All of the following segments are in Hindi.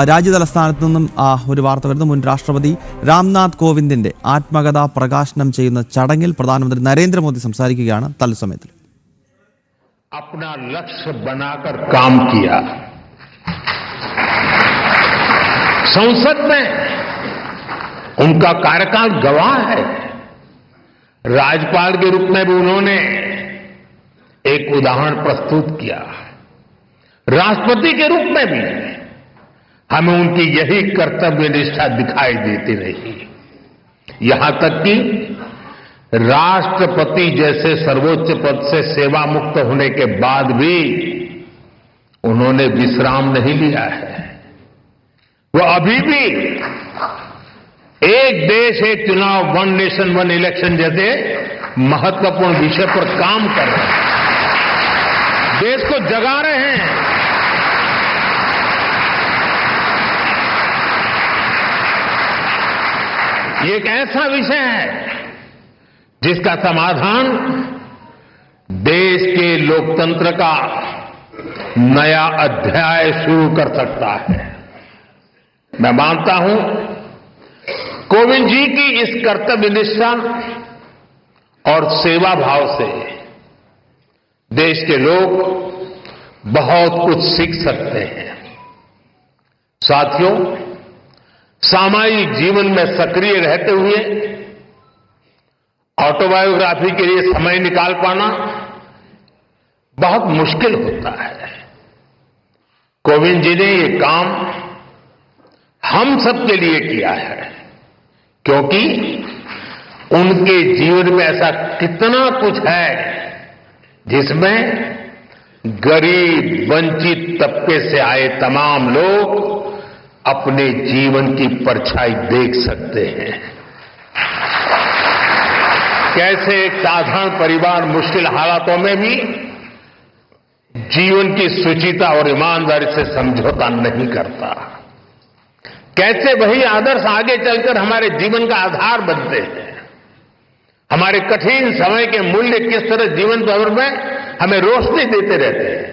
രാജ്യതലസ്ഥാനത്ത് നിന്നും ഒരു വാർത്ത വരുന്നു. മുൻ രാഷ്ട്രപതി രാംനാഥ് കോവിന്ദിന്റെ ആത്മകഥ പ്രകാശനം ചെയ്യുന്ന ചടങ്ങിൽ പ്രധാനമന്ത്രി നരേന്ദ്രമോദി സംസാരിക്കുകയാണ്. തത്സമയത്തിൽ अपना लक्ष्य बनाकर काम किया। संसद में उनका कार्यकाल गवाह है। राज्यपाल के रूप में भी उन्होंने एक उदाहरण प्रस्तुत किया। राष्ट्रपति के रूप में भी हमें उनकी यही कर्तव्य निष्ठा दिखाई देती रही। यहां तक कि राष्ट्रपति जैसे सर्वोच्च पद से सेवा मुक्त होने के बाद भी उन्होंने विश्राम नहीं लिया है। वो अभी भी एक देश एक चुनाव, वन नेशन वन इलेक्शन जैसे महत्वपूर्ण विषय पर काम कर रहे हैं, देश को जगा रहे हैं। ये एक ऐसा विषय है जिसका समाधान देश के लोकतंत्र का नया अध्याय शुरू कर सकता है। मैं मानता हूं कोविंद जी की इस कर्तव्य निष्ठा और सेवा भाव से देश के लोग बहुत कुछ सीख सकते हैं। साथियों, सामाजिक जीवन में सक्रिय रहते हुए ऑटोबायोग्राफी के लिए समय निकाल पाना बहुत मुश्किल होता है। कोविंद जी ने ये काम हम सबके लिए किया है, क्योंकि उनके जीवन में ऐसा कितना कुछ है जिसमें गरीब वंचित तबके से आए तमाम लोग अपने जीवन की परछाई देख सकते हैं। कैसे एक साधारण परिवार मुश्किल हालातों में भी जीवन की शुचिता और ईमानदारी से समझौता नहीं करता। कैसे वही आदर्श आगे चलकर हमारे जीवन का आधार बनते हैं। हमारे कठिन समय के मूल्य किस तरह जीवन भर में हमें रोशनी देते रहते हैं।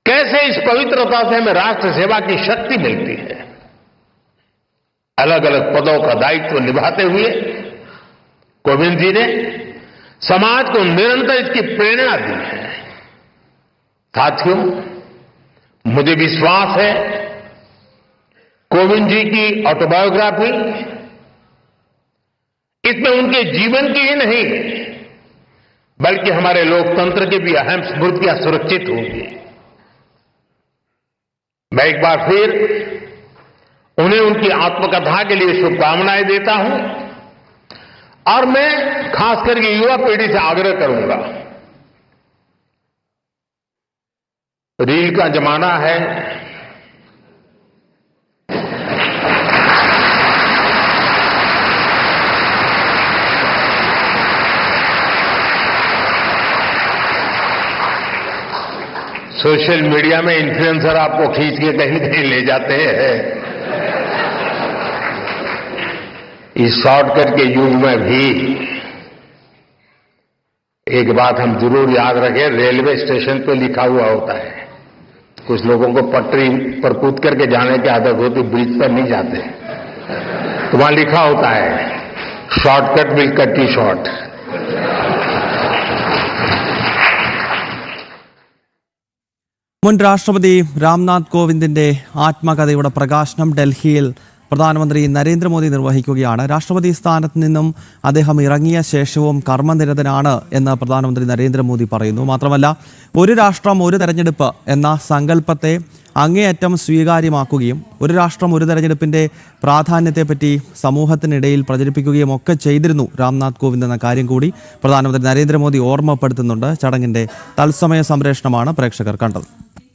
कैसे इस पवित्रता से हमें राष्ट्र सेवा की शक्ति मिलती है। अलग अलग पदों का दायित्व निभाते हुए कोविंद जी ने समाज को निरंतर इसकी प्रेरणा दी है। साथियों, मुझे विश्वास है कोविंद जी की ऑटोबायोग्राफी इसमें उनके जीवन की ही नहीं बल्कि हमारे लोकतंत्र की भी अहम स्मृतियां सुरक्षित होंगी। मैं एक बार फिर उन्हें उनकी आत्मकथा के लिए शुभकामनाएं देता हूं और मैं खास करके युवा पीढ़ी से आग्रह करूंगा, रील का जमाना है। सोशल मीडिया में इन्फ्लुएंसर आपको खींच के कहीं कहीं ले जाते हैं। इस शॉर्टकट के युग में भी एक बात हम जरूर याद रखें, रेलवे स्टेशन पे लिखा हुआ होता है। कुछ लोगों को पटरी पर कूद करके जाने की आदत होती, ब्रिज पर नहीं जाते, तो वहां लिखा होता है shortcut will cut you short. മുൻ രാഷ്ട്രപതി രാംനാഥ് കോവിന്ദിന്റെ ആത്മകഥയുടെ പ്രകാശനം ഡൽഹിയിൽ പ്രധാനമന്ത്രി നരേന്ദ്രമോദി നിർവഹിക്കുകയാണ്. രാഷ്ട്രപതി സ്ഥാനത്ത് നിന്നും അദ്ദേഹം ഇറങ്ങിയ ശേഷവും കർമ്മനിരതനാണ് എന്ന് പ്രധാനമന്ത്രി നരേന്ദ്രമോദി പറയുന്നു. മാത്രമല്ല, ഒരു രാഷ്ട്രം ഒരു തെരഞ്ഞെടുപ്പ് എന്ന സങ്കല്പത്തെ അങ്ങേയറ്റം സ്വീകാര്യമാക്കുകയും ഒരു രാഷ്ട്രം ഒരു തെരഞ്ഞെടുപ്പിന്റെ പ്രാധാന്യത്തെപ്പറ്റി സമൂഹത്തിനിടയിൽ പ്രചരിപ്പിക്കുകയും ഒക്കെ ചെയ്തിരുന്നു രാംനാഥ് കോവിന്ദ് എന്ന കാര്യം കൂടി പ്രധാനമന്ത്രി നരേന്ദ്രമോദി ഓർമ്മപ്പെടുത്തുന്നുണ്ട്. ചടങ്ങിന്റെ തത്സമയ സംപ്രേഷണമാണ് പ്രേക്ഷകർ കണ്ടത്.